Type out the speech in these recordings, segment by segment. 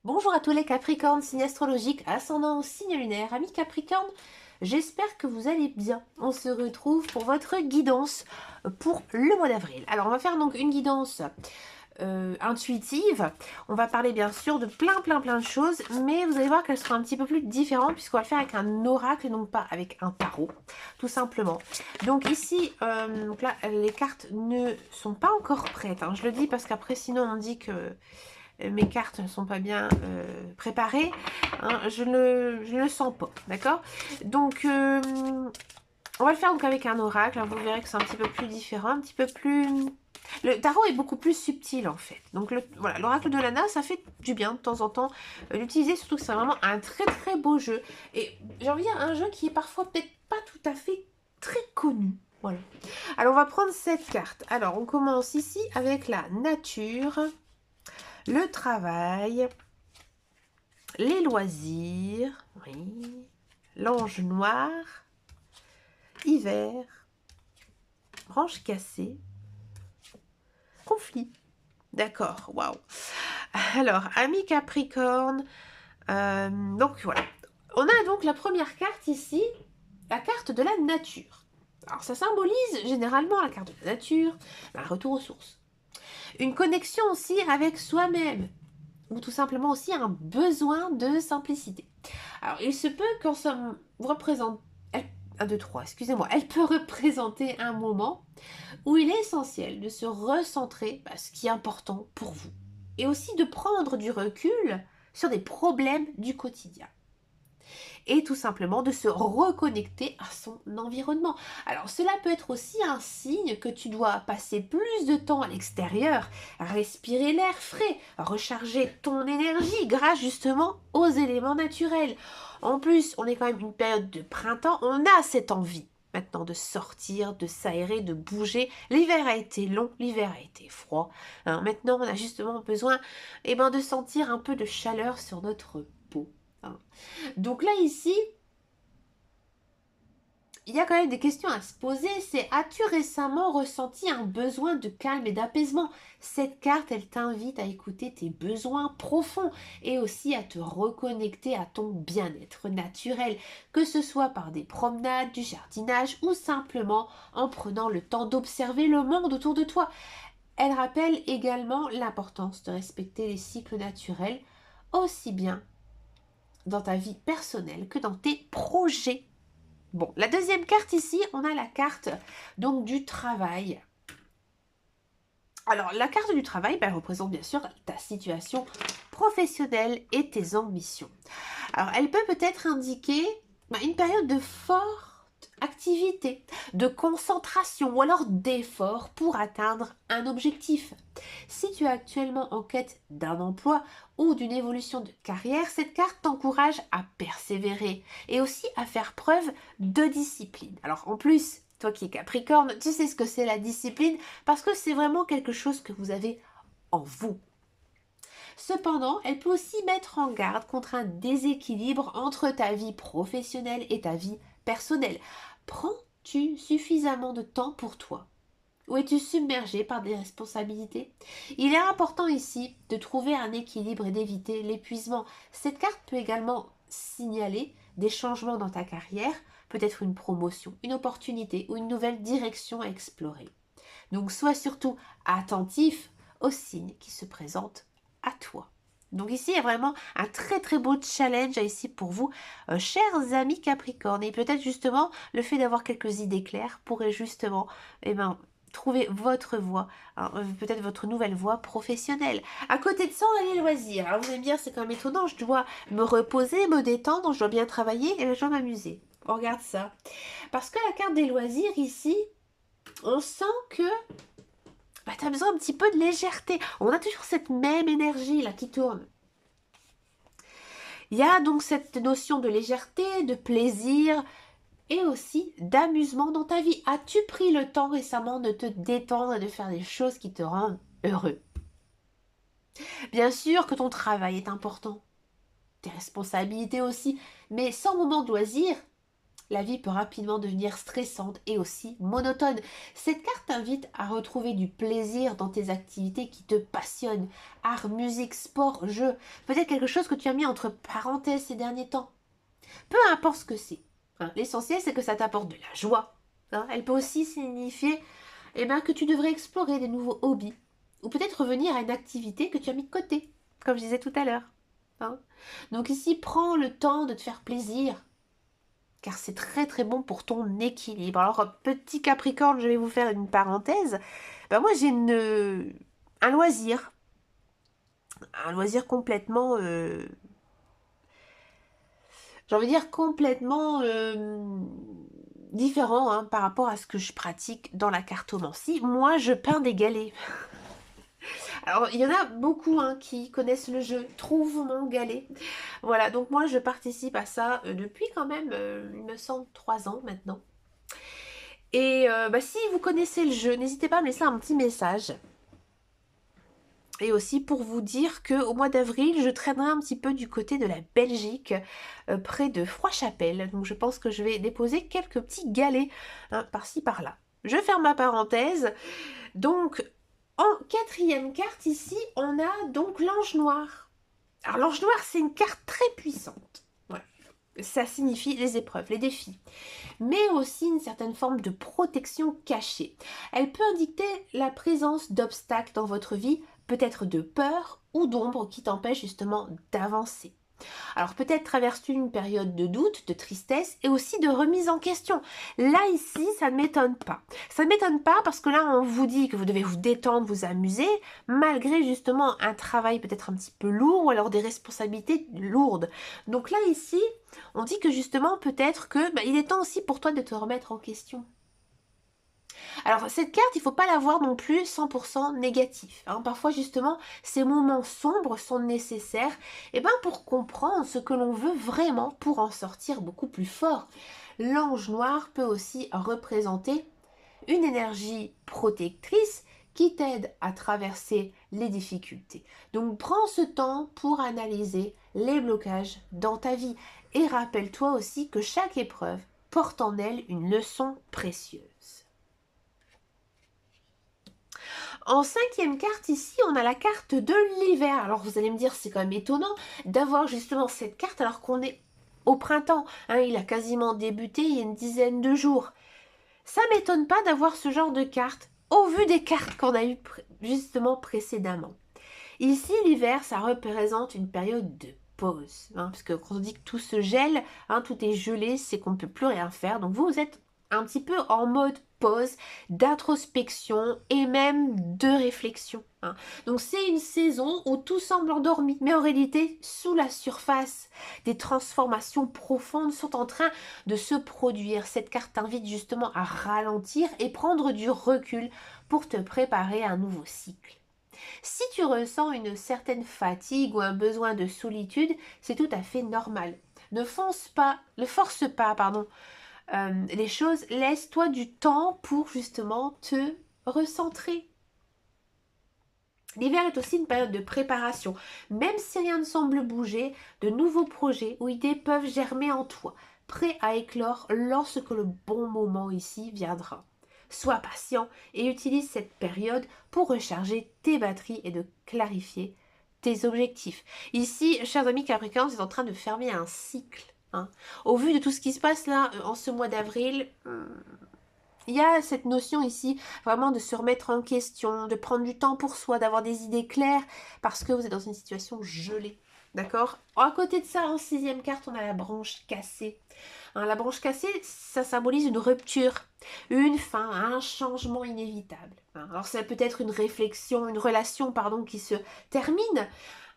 Bonjour à tous les Capricornes, signe astrologique, ascendant au signe lunaire. Amis Capricorne, j'espère que vous allez bien. On se retrouve pour votre guidance pour le mois d'avril. Alors on va faire donc une guidance intuitive. On va parler bien sûr de plein de choses, mais vous allez voir qu'elle sera un petit peu plus différente puisqu'on va le faire avec un oracle et non pas avec un tarot, tout simplement. Donc ici, donc là, les cartes ne sont pas encore prêtes, hein. Je le dis parce qu'après sinon on dit que mes cartes ne sont pas bien préparées, hein, je ne le sens pas, d'accord. Donc, on va le faire donc avec un oracle, hein, vous verrez que c'est un petit peu plus différent, un petit peu plus... Le tarot est beaucoup plus subtil en fait. Donc voilà, l'oracle de Lana, ça fait du bien de temps en temps d'utiliser, surtout que c'est vraiment un très beau jeu. Et j'ai envie de dire un jeu qui est parfois peut-être pas tout à fait très connu. Voilà. Alors on va prendre cette carte. Alors on commence ici avec la nature, le travail, les loisirs, oui, l'ange noir, hiver, branche cassée, conflit. D'accord, waouh. Alors, ami Capricorne, donc voilà. On a donc la première carte ici, la carte de la nature. Alors, ça symbolise généralement la carte de la nature, un retour aux sources. Une connexion aussi avec soi-même, ou tout simplement aussi un besoin de simplicité. Alors, il se peut qu'en somme représente 1, 2, 3, excusez-moi, elle peut représenter un moment où il est essentiel de se recentrer sur ce qui est important pour vous. Et aussi de prendre du recul sur des problèmes du quotidien. Et tout simplement de se reconnecter à son environnement. Alors cela peut être aussi un signe que tu dois passer plus de temps à l'extérieur, respirer l'air frais, recharger ton énergie grâce justement aux éléments naturels. En plus, on est quand même une période de printemps, on a cette envie maintenant de sortir, de s'aérer, de bouger. L'hiver a été long, l'hiver a été froid. Hein, maintenant, on a justement besoin de sentir un peu de chaleur sur notre peau. Hein. Donc là, ici, il y a quand même des questions à se poser. C'est, as-tu récemment ressenti un besoin de calme et d'apaisement? Cette carte, elle t'invite à écouter tes besoins profonds et aussi à te reconnecter à ton bien-être naturel, que ce soit par des promenades, du jardinage ou simplement en prenant le temps d'observer le monde autour de toi. Elle rappelle également l'importance de respecter les cycles naturels, aussi bien dans ta vie personnelle que dans tes projets. Bon, la deuxième carte ici, on a la carte donc du travail. Alors, la carte du travail, elle représente bien sûr ta situation professionnelle et tes ambitions. Alors, elle peut peut-être indiquer une période de forte activité, de concentration ou alors d'effort pour atteindre un objectif. Si tu es actuellement en quête d'un emploi ou d'une évolution de carrière, cette carte t'encourage à persévérer et aussi à faire preuve de discipline. Alors en plus, toi qui es Capricorne, tu sais ce que c'est la discipline parce que c'est vraiment quelque chose que vous avez en vous. Cependant, elle peut aussi mettre en garde contre un déséquilibre entre ta vie professionnelle et ta vie personnelle. Prends-tu suffisamment de temps pour toi? Ou es-tu submergé par des responsabilités? Il est important ici de trouver un équilibre et d'éviter l'épuisement. Cette carte peut également signaler des changements dans ta carrière, peut-être une promotion, une opportunité ou une nouvelle direction à explorer. Donc sois surtout attentif aux signes qui se présentent à toi. Donc ici, il y a vraiment un très beau challenge ici pour vous, chers amis Capricorne. Et peut-être justement, le fait d'avoir quelques idées claires pourrait justement trouver votre voie, hein, peut-être votre nouvelle voie professionnelle. À côté de ça, on a les loisirs. Alors vous allez me dire, c'est quand même étonnant, je dois me reposer, me détendre, je dois bien travailler et je dois m'amuser. On regarde ça. Parce que la carte des loisirs ici, on sent que tu as besoin un petit peu de légèreté. On a toujours cette même énergie là qui tourne. Il y a donc cette notion de légèreté, de plaisir et aussi d'amusement dans ta vie. As-tu pris le temps récemment de te détendre et de faire des choses qui te rendent heureux? Bien sûr que ton travail est important, tes responsabilités aussi, mais sans moment de loisir, la vie peut rapidement devenir stressante et aussi monotone. Cette carte t'invite à retrouver du plaisir dans tes activités qui te passionnent. Art, musique, sport, jeu. Peut-être quelque chose que tu as mis entre parenthèses ces derniers temps. Peu importe ce que c'est. Hein. L'essentiel, c'est que ça t'apporte de la joie. Hein. Elle peut aussi signifier que tu devrais explorer des nouveaux hobbies. Ou peut-être revenir à une activité que tu as mis de côté, comme je disais tout à l'heure. Hein. Donc ici, prends le temps de te faire plaisir, car c'est très très bon pour ton équilibre. Alors, petit Capricorne, je vais vous faire une parenthèse. Moi, j'ai un loisir complètement, j'ai envie de dire complètement différent hein, par rapport à ce que je pratique dans la cartomancie. Moi, je peins des galets. Alors, il y en a beaucoup hein, qui connaissent le jeu, Trouve mon galet. Voilà, donc moi, je participe à ça depuis quand même, il me semble, 3 ans maintenant. Et si vous connaissez le jeu, n'hésitez pas à me laisser un petit message. Et aussi pour vous dire qu'au mois d'avril, je traînerai un petit peu du côté de la Belgique, près de Froidchapelle. Donc je pense que je vais déposer quelques petits galets hein, par-ci par-là. Je ferme ma parenthèse. Donc, en 4e carte ici, on a donc l'ange noir. Alors l'ange noir, c'est une carte très puissante. Ouais. Ça signifie les épreuves, les défis. Mais aussi une certaine forme de protection cachée. Elle peut indiquer la présence d'obstacles dans votre vie, peut-être de peur ou d'ombre qui t'empêchent justement d'avancer. Alors peut-être traverses-tu une période de doute, de tristesse et aussi de remise en question. Là ici, ça ne m'étonne pas. Ça ne m'étonne pas parce que là, on vous dit que vous devez vous détendre, vous amuser, malgré justement un travail peut-être un petit peu lourd ou alors des responsabilités lourdes. Donc là ici, on dit que justement peut-être que il est temps aussi pour toi de te remettre en question. Alors cette carte, il ne faut pas la voir non plus 100% négatif. Hein. Parfois justement, ces moments sombres sont nécessaires pour comprendre ce que l'on veut vraiment pour en sortir beaucoup plus fort. L'ange noir peut aussi représenter une énergie protectrice qui t'aide à traverser les difficultés. Donc prends ce temps pour analyser les blocages dans ta vie et rappelle-toi aussi que chaque épreuve porte en elle une leçon précieuse. En 5e carte ici, on a la carte de l'hiver. Alors vous allez me dire, c'est quand même étonnant d'avoir justement cette carte alors qu'on est au printemps. Hein, il a quasiment débuté il y a une dizaine de jours. Ça m'étonne pas d'avoir ce genre de carte au vu des cartes qu'on a eues justement précédemment. Ici, l'hiver, ça représente une période de pause. Hein, parce que quand on dit que tout se gèle, hein, tout est gelé, c'est qu'on ne peut plus rien faire. Donc vous êtes un petit peu en mode pause, d'introspection et même de réflexion. Hein. Donc c'est une saison où tout semble endormi, mais en réalité, sous la surface, des transformations profondes sont en train de se produire. Cette carte t'invite justement à ralentir et prendre du recul pour te préparer à un nouveau cycle. Si tu ressens une certaine fatigue ou un besoin de solitude, c'est tout à fait normal. Ne force pas, les choses, laisse-toi du temps pour justement te recentrer. L'hiver est aussi une période de préparation. Même si rien ne semble bouger, de nouveaux projets ou idées peuvent germer en toi, prêts à éclore lorsque le bon moment ici viendra. Sois patient et utilise cette période pour recharger tes batteries et de clarifier tes objectifs. Ici, chers amis Capricorne, vous êtes en train de fermer un cycle. Hein. Au vu de tout ce qui se passe là en ce mois d'avril, il y a cette notion ici vraiment de se remettre en question, de prendre du temps pour soi, d'avoir des idées claires parce que vous êtes dans une situation gelée. D'accord? À côté de ça, en 6e carte, on a la branche cassée. Hein, la branche cassée, ça symbolise une rupture, une fin, un changement inévitable. Hein, alors ça peut être une réflexion, une relation, qui se termine,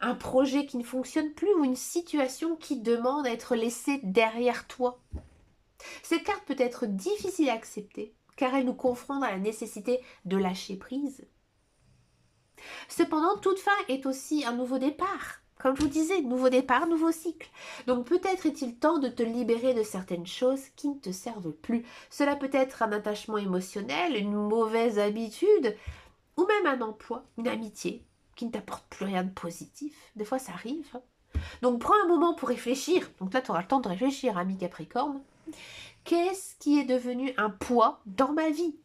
un projet qui ne fonctionne plus ou une situation qui demande à être laissée derrière toi. Cette carte peut être difficile à accepter car elle nous confronte à la nécessité de lâcher prise. Cependant, toute fin est aussi un nouveau départ. Comme je vous disais, nouveau départ, nouveau cycle. Donc peut-être est-il temps de te libérer de certaines choses qui ne te servent plus. Cela peut être un attachement émotionnel, une mauvaise habitude, ou même un emploi, une amitié qui ne t'apporte plus rien de positif. Des fois, ça arrive. Hein. Donc prends un moment pour réfléchir. Donc là, tu auras le temps de réfléchir, ami Capricorne. Qu'est-ce qui est devenu un poids dans ma vie?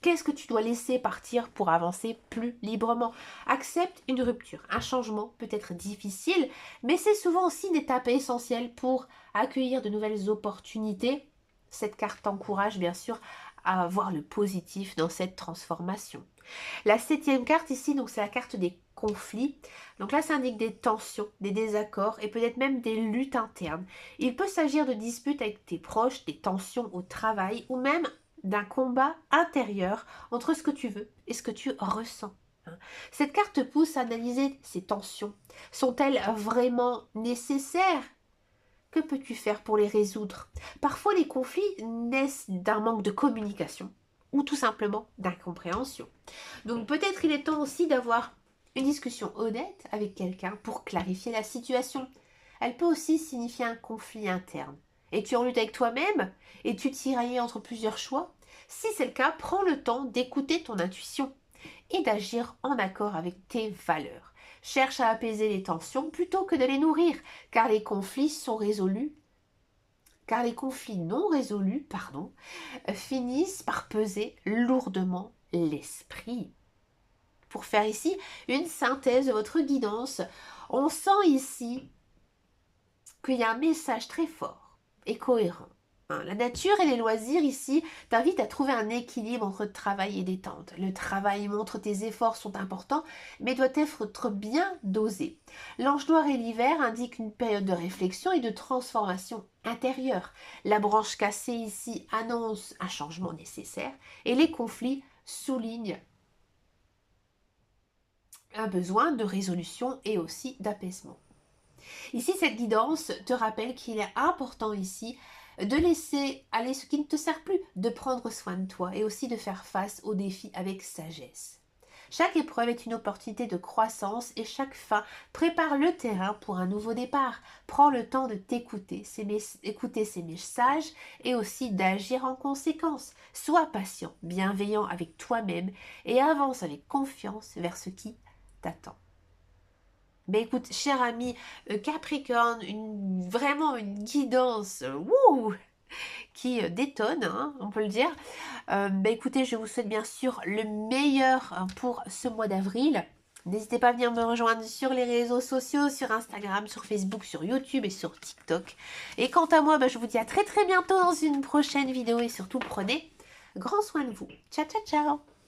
Qu'est-ce que tu dois laisser partir pour avancer plus librement? Accepte une rupture. Un changement peut être difficile, mais c'est souvent aussi une étape essentielle pour accueillir de nouvelles opportunités. Cette carte t'encourage bien sûr à voir le positif dans cette transformation. La 7e carte ici, donc c'est la carte des conflits. Donc là, ça indique des tensions, des désaccords et peut-être même des luttes internes. Il peut s'agir de disputes avec tes proches, des tensions au travail ou même d'un combat intérieur entre ce que tu veux et ce que tu ressens. Cette carte te pousse à analyser ces tensions. Sont-elles vraiment nécessaires? Que peux-tu faire pour les résoudre? Parfois, les conflits naissent d'un manque de communication ou tout simplement d'incompréhension. Donc peut-être il est temps aussi d'avoir une discussion honnête avec quelqu'un pour clarifier la situation. Elle peut aussi signifier un conflit interne. Es-tu en lutte avec toi-même? Es-tu tiraillé entre plusieurs choix? Si c'est le cas, prends le temps d'écouter ton intuition et d'agir en accord avec tes valeurs. Cherche à apaiser les tensions plutôt que de les nourrir, car les conflits non résolus, finissent par peser lourdement l'esprit. Pour faire ici une synthèse de votre guidance, on sent ici qu'il y a un message très fort et cohérent. La nature et les loisirs ici t'invitent à trouver un équilibre entre travail et détente. Le travail montre tes efforts sont importants, mais doit être bien dosé. L'ange noir et l'hiver indiquent une période de réflexion et de transformation intérieure. La branche cassée ici annonce un changement nécessaire et les conflits soulignent un besoin de résolution et aussi d'apaisement. Ici, cette guidance te rappelle qu'il est important ici de laisser aller ce qui ne te sert plus, de prendre soin de toi et aussi de faire face aux défis avec sagesse. Chaque épreuve est une opportunité de croissance et chaque fin prépare le terrain pour un nouveau départ. Prends le temps de t'écouter, écouter ces messages et aussi d'agir en conséquence. Sois patient, bienveillant avec toi-même et avance avec confiance vers ce qui t'attend. Ben écoute, cher ami Capricorne, vraiment une guidance qui détonne, hein, on peut le dire. Ben écoutez, je vous souhaite bien sûr le meilleur pour ce mois d'avril. N'hésitez pas à venir me rejoindre sur les réseaux sociaux, sur Instagram, sur Facebook, sur YouTube et sur TikTok. Et quant à moi, ben, je vous dis à très très bientôt dans une prochaine vidéo et surtout prenez grand soin de vous. Ciao ciao ciao.